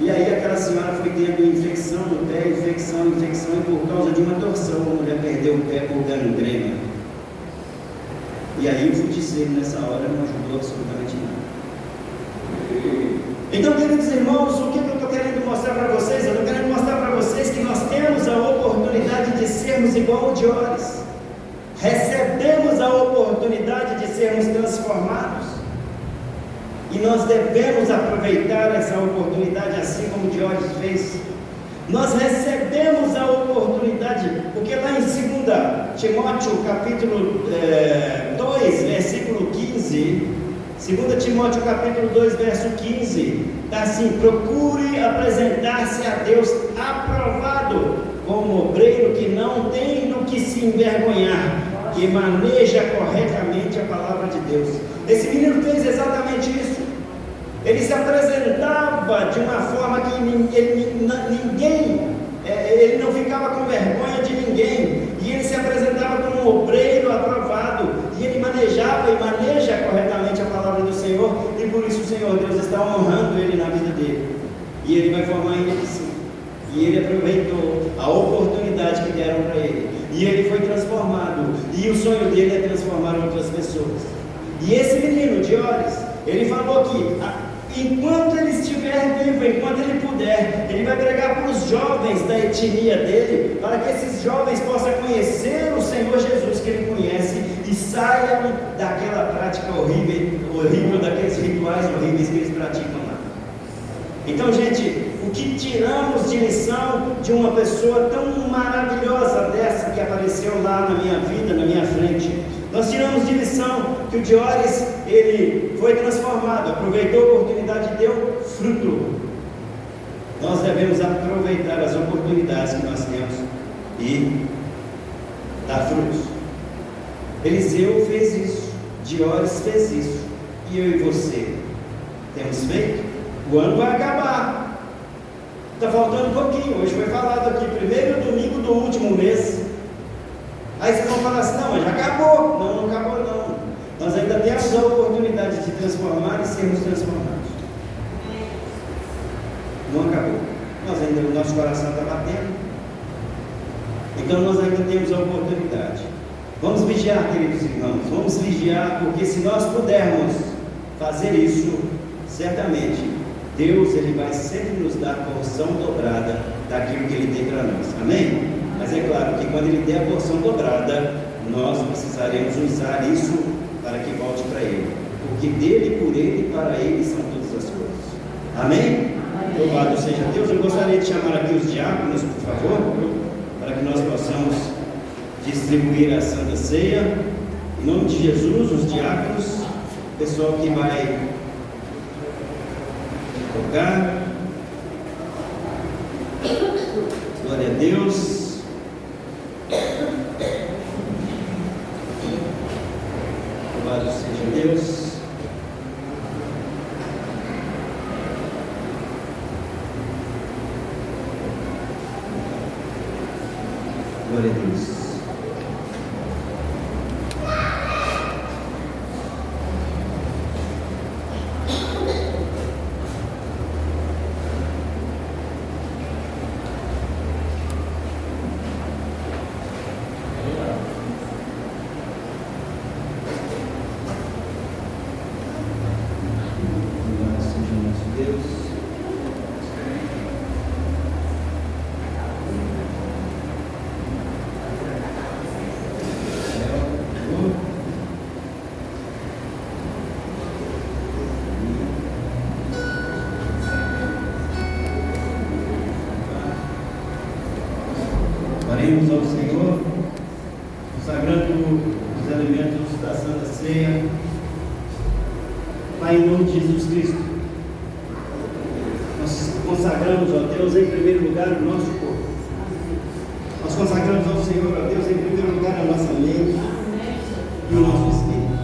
E aí aquela senhora foi tendo infecção no pé, infecção, e por causa de uma torção, a mulher perdeu o pé por gangrena. E aí o feiticeiro nessa hora não ajudou absolutamente nada. Então, queridos irmãos, o que eu estou querendo mostrar para vocês? Eu estou querendo mostrar para vocês que nós temos a oportunidade de sermos igual o Diores. Recebemos a oportunidade de sermos transformados. E nós devemos aproveitar essa oportunidade, assim como Diores fez. Nós recebemos a oportunidade, porque lá em 2 Timóteo capítulo 2, versículo 15, 2 Timóteo capítulo 2, verso 15, está assim: procure apresentar-se a Deus aprovado, como obreiro que não tem do que se envergonhar, que maneja corretamente a palavra de Deus. Esse menino fez exatamente isso. Ele se apresentava de uma forma que ele não ficava com vergonha de ninguém, e ele se apresentava como um obreiro aprovado, e ele manejava e maneja corretamente a palavra do Senhor, e por isso o Senhor Deus está honrando ele na vida dele, e ele vai formar em medicina, e ele aproveitou a oportunidade que deram para ele, e ele foi transformado, e o sonho dele é transformar outras pessoas. E esse menino, Diores, ele falou que enquanto ele estiver vivo, enquanto ele puder, ele vai pregar para os jovens da etnia dele, para que esses jovens possam conhecer o Senhor Jesus que ele conhece e saiam daquela prática horrível, daqueles rituais horríveis que eles praticam lá. Então, gente, o que tiramos de lição de uma pessoa tão maravilhosa dessa que apareceu lá na minha vida, na minha frente? Nós tiramos de lição que o Diores, ele foi transformado, aproveitou a oportunidade e deu fruto. Nós devemos aproveitar as oportunidades que nós temos e dar frutos. Eliseu fez isso, Diores fez isso, e eu e você temos feito? O ano vai acabar, está faltando um pouquinho. Hoje foi falado aqui, primeiro domingo do último mês. Aí vocês vão falar assim: não, mas já acabou. Não acabou não. Nós ainda temos a oportunidade de transformar e sermos transformados. Não acabou. O nosso coração está batendo. Então nós ainda temos a oportunidade. Vamos vigiar, queridos irmãos, vamos vigiar, porque se nós pudermos fazer isso, certamente Deus ele vai sempre nos dar a porção dobrada daquilo que Ele tem para nós, amém? Mas é claro que quando Ele der a porção dobrada, nós precisaremos usar isso para que volte para Ele, porque dele, por Ele e para Ele são todas as coisas, amém? Louvado seja Deus. Eu gostaria de chamar aqui os diáconos, por favor, para que nós possamos distribuir a Santa Ceia. Em nome de Jesus, os diáconos, o pessoal que vai tocar. Glória a Deus. Louvado seja Deus. Glória a Deus. Oremos ao Senhor, consagrando os alimentos da Santa Ceia. Pai, em nome de Jesus Cristo, nós consagramos, ó Deus, em primeiro lugar o nosso corpo. Nós consagramos ao Senhor, ó Deus, em primeiro lugar a nossa mente e o nosso espírito.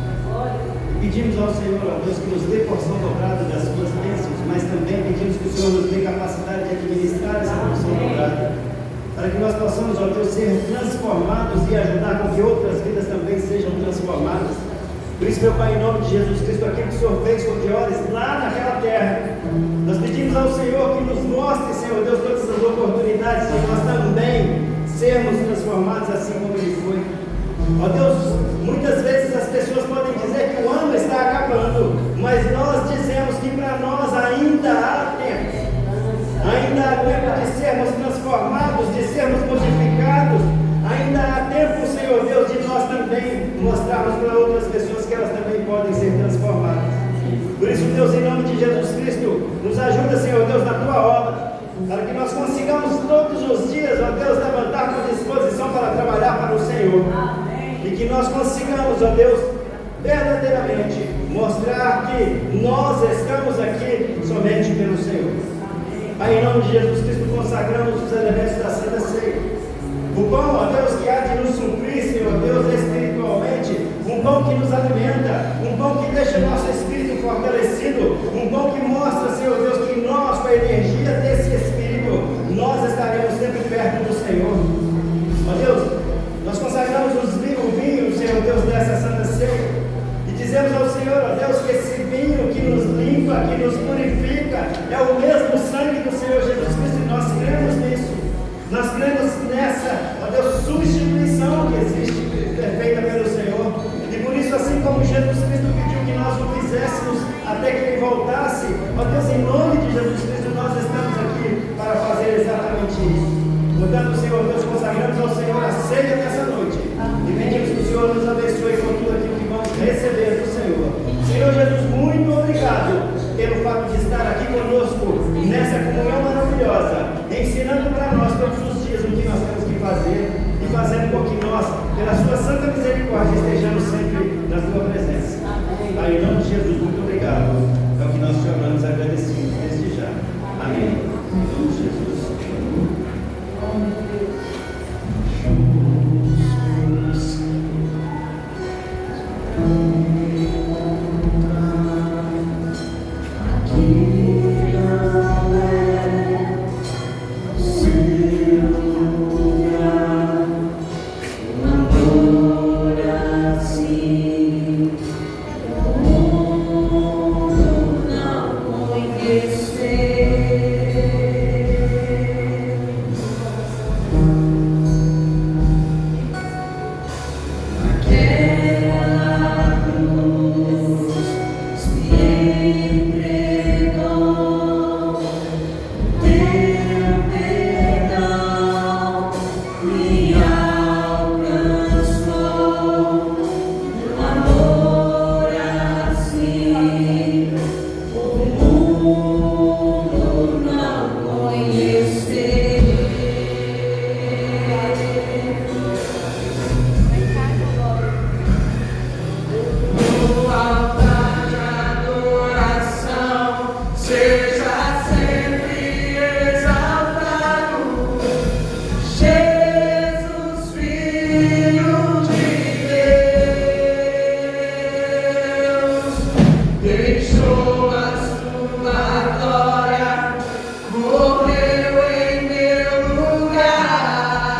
E pedimos ao Senhor, ó Deus, que nos dê porção dobrada das suas bênçãos, mas também pedimos que o Senhor nos dê capacidade de administrar essa porção dobrada, para que nós possamos, ó Deus, ser transformados e ajudar com que outras vidas também sejam transformadas. Por isso, meu Pai, em nome de Jesus Cristo, aquilo que o Senhor fez com Diores lá naquela terra, nós pedimos ao Senhor que nos mostre, Senhor Deus, todas as oportunidades de nós também sermos transformados assim como Ele foi. Ó Deus, muitas vezes as pessoas podem dizer que o ano está acabando, mas nós dizemos que para nós ainda há tempo. Ainda há tempo de sermos transformados, de sermos modificados. Ainda há tempo, Senhor Deus, de nós também mostrarmos para outras pessoas que elas também podem ser transformadas. Por isso, Deus, em nome de Jesus Cristo, nos ajuda, Senhor Deus, na Tua obra, para que nós consigamos todos os dias, ó Deus, levantar com disposição para trabalhar para o Senhor. Amém. E que nós consigamos, ó Deus, verdadeiramente mostrar que nós estamos aqui somente pelo Senhor. Pai, em nome de Jesus Cristo, consagramos os elementos da Santa Ceia. O pão, ó Deus, que há de nos suprir, Senhor Deus, espiritualmente. Um pão que nos alimenta. Um pão que deixa o nosso espírito fortalecido. Um pão que mostra, Senhor Deus, que nós, com a energia desse espírito, nós estaremos sempre perto do Senhor. Ó Deus, nós consagramos o vinho, Senhor Deus, dessa Santa Ceia. E dizemos ao Senhor, ó Deus, que esse vinho que nos limpa, que nos purifica, é o mesmo sangue do Senhor Jesus Cristo, e nós cremos nisso. Nós cremos nessa, ó Deus, substituição que existe, feita pelo Senhor. E por isso, assim como Jesus Cristo pediu que nós o fizéssemos até que Ele voltasse, ó Deus, em nome de Jesus Cristo, nós estamos aqui para fazer exatamente isso. Portanto, Senhor Deus, consagramos ao Senhor a ceia dessa noite. E pedimos que o Senhor nos abençoe com tudo aquilo que vamos receber do Senhor. Senhor Jesus, muito obrigado pelo fato de estar aqui conosco nessa comunhão maravilhosa, ensinando para nós todos os dias o que nós temos que fazer e fazendo com que nós, pela Sua santa misericórdia, estejamos sempre na Tua presença. Pai, em nome de Jesus, muito obrigado. É o que nós te oramos agradecidos desde já. Amém. Em nome de Jesus. morreu em meu lugar.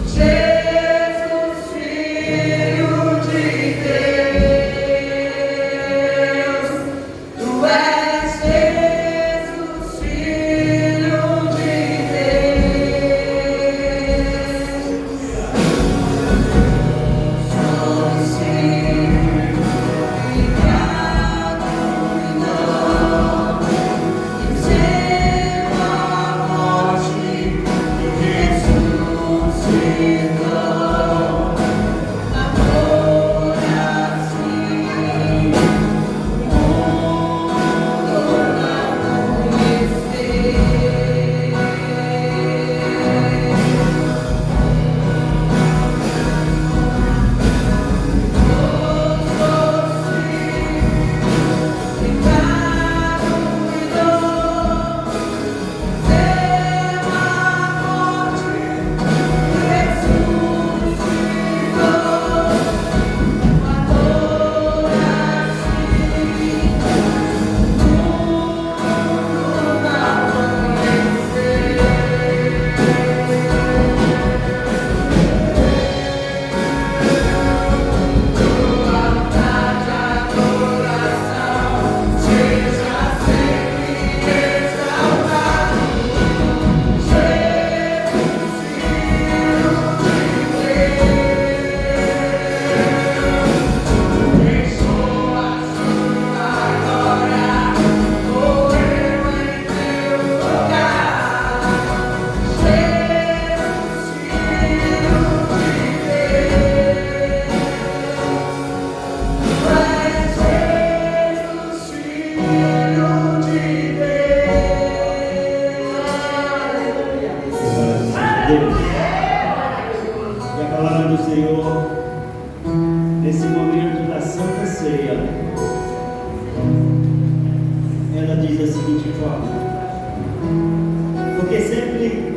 Jesus, Filho de Deus, Tu és Jesus, Filho de Deus. Somos Deus. E a palavra do Senhor, nesse momento da Santa Ceia, ela diz da seguinte forma: porque sempre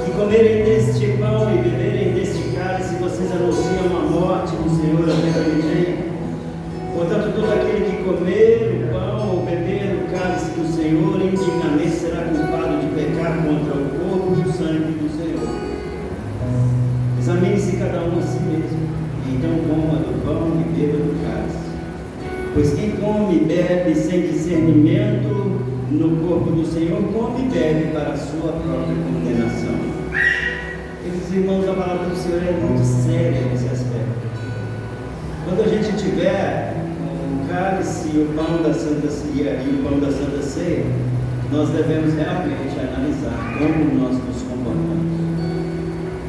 que comerem deste pão e beberem deste cálice, vocês anunciam a morte do Senhor até que ele venha. Portanto, todo aquele que comer o pão ou beber o cálice do Senhor indignamente será culpado de pecar contra o corpo e o sangue do Senhor. Examine-se cada um a si mesmo, e então coma do pão e beba do cálice. Pois quem come e bebe sem discernimento no corpo do Senhor, come e bebe para a sua própria condenação. Queridos irmãos, a palavra do Senhor é muito séria nesse aspecto. Quando a gente tiver o cálice e o pão da Santa Ceia, nós devemos realmente analisar como nós nos comportamos.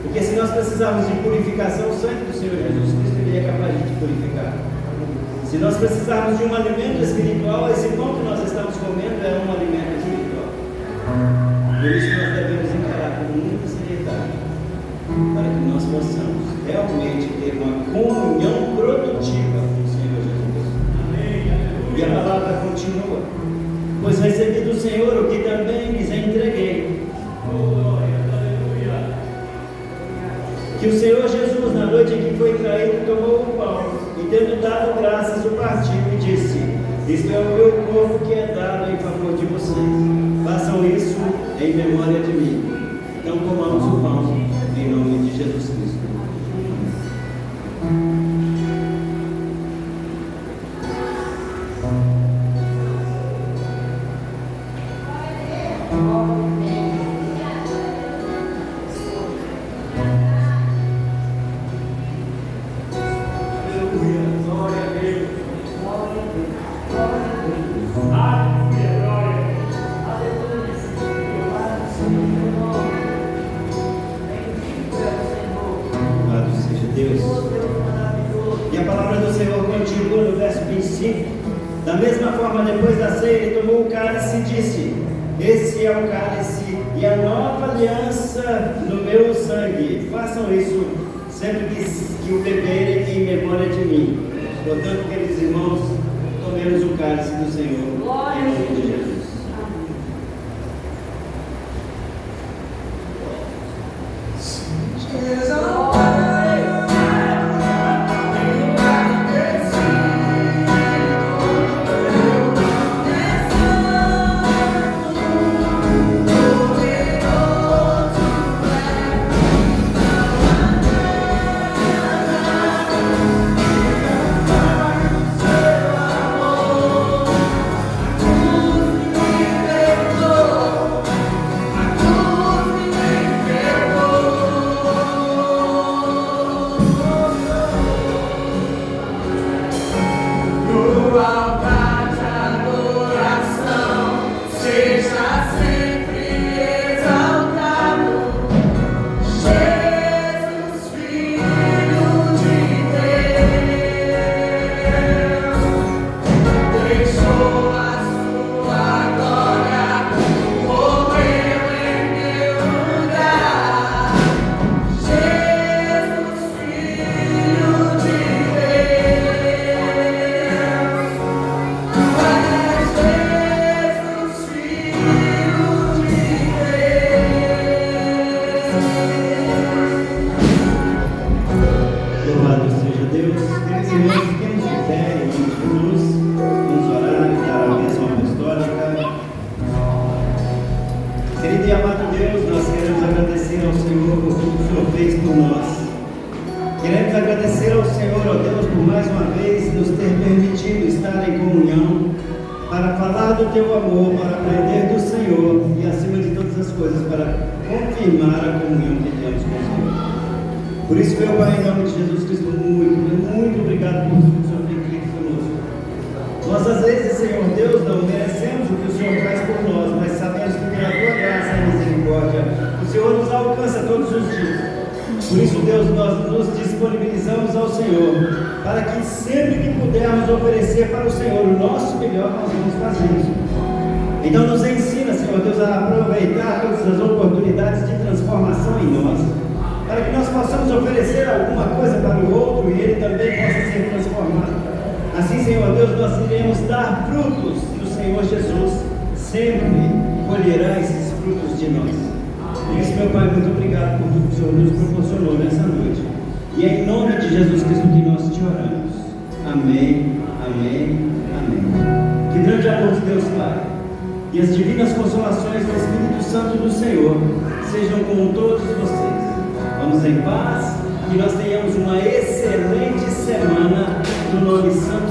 Porque se nós precisarmos de purificação, o sangue do Senhor Jesus Cristo ele é capaz de purificar. Se nós precisarmos de um alimento espiritual, esse pão que nós estamos comendo é um alimento espiritual. Por isso nós devemos encarar com muita seriedade, para que nós possamos realmente ter uma comunhão produtiva com o Senhor Jesus. E a palavra continua: pois recebi do Senhor o que também lhes entreguei, que o Senhor Jesus, na noite em que foi traído, tomou o pão e, tendo dado graças, o partiu e disse: isto é o meu corpo que é dado em favor de vocês. Façam isso em memória de mim. Então comamos o pão em nome de Jesus Cristo. Da mesma forma, depois da ceia, ele tomou o cálice e disse: esse é o cálice e a nova aliança no meu sangue. Façam isso sempre que o beberem em memória de mim. Portanto, queridos irmãos, tomemos o cálice do Senhor em nome de Jesus. Querido e amado Deus, nós queremos agradecer ao Senhor por tudo que o Senhor fez por nós. Queremos agradecer ao Senhor, ó Deus, por mais uma vez nos ter permitido estar em comunhão para falar do Teu amor, para aprender do Senhor e, acima de todas as coisas, para confirmar a comunhão que temos com o Senhor. Por isso, meu Pai, em nome de Jesus Cristo, muito obrigado por tudo que o Senhor tem feito conosco. Nós, às vezes, Senhor Deus, não merecemos o que o Senhor faz por nós, mas sabemos que pela Tua graça e misericórdia, o Senhor nos alcança todos os dias. Por isso, Deus, nós nos disponibilizamos ao Senhor, para que sempre que pudermos oferecer para o Senhor o nosso melhor, nós vamos fazer isso. Então nos ensina, Senhor Deus, a aproveitar todas as oportunidades de transformação em nós, para que nós possamos oferecer alguma coisa para o outro e ele também possa ser transformado. Assim, Senhor Deus, nós iremos dar frutos do Senhor Jesus, sempre colherá esses frutos de nós. Por isso, meu Pai, muito obrigado por tudo que o Senhor nos proporcionou nessa noite. E é em nome de Jesus Cristo que nós te oramos. Amém, amém, amém. Que grande amor de Deus Pai e as divinas consolações do Espírito Santo do Senhor sejam com todos vocês. Vamos em paz, que nós tenhamos uma excelente semana no nome santo